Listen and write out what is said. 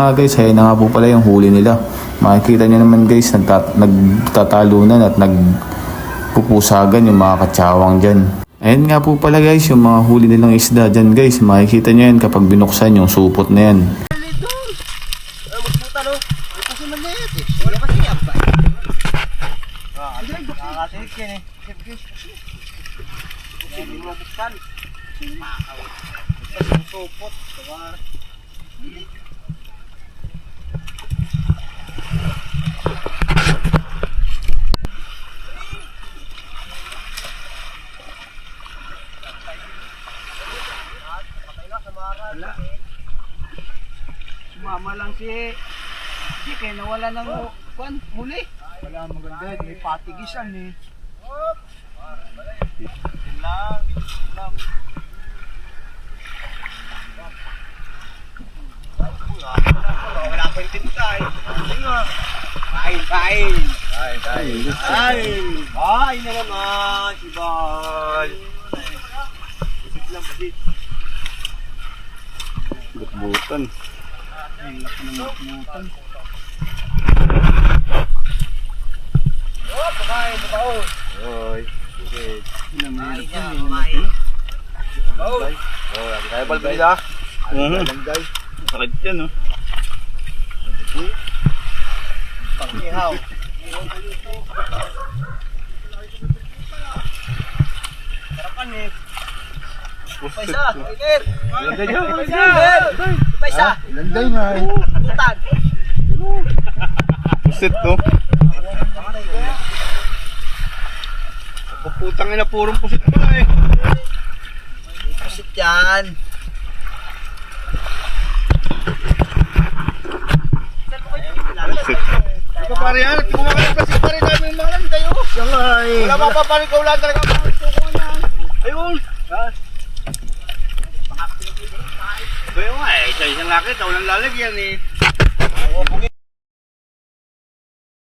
Guys, ayun na nga po pala yung huli nila. Makikita nyo naman guys, nagtatalunan at nagpupusagan yung mga katsawang dyan. Ayun nga po pala guys, yung mga huli nilang isda dyan guys. Makikita nyo yan kapag binuksan yung supot na yan. Sumama lang si kaya nawala ng huli. Wala maganda, may patigisan eh. Yun lang. Wala pa yung tinta eh. Kain. Ay na naman, si Bal. Basit lang, basit. Butbutan. Ay, laki ng butbutan. Oh, pakain mo ba oh? Oy, sige. Kumain niya, kumain. Oh, Kaya balbila. langgay. Sakit yan oh. Pang-ihaw. Sarapan eh. Paisa, Iker. Langgay niya. Paisa. Langgay nga eh. Tutan. Pusit no. Putang ina, purong pusit pala eh. Pusit yan. Pusit. Ito pare yan, kumakain pa si pare namin yung mga lang tayo. Wala mapapalit ka, wala talaga mapapalit yan. Ayun. Ayun nga eh, isa-isang laki, ito walang lalagyan eh.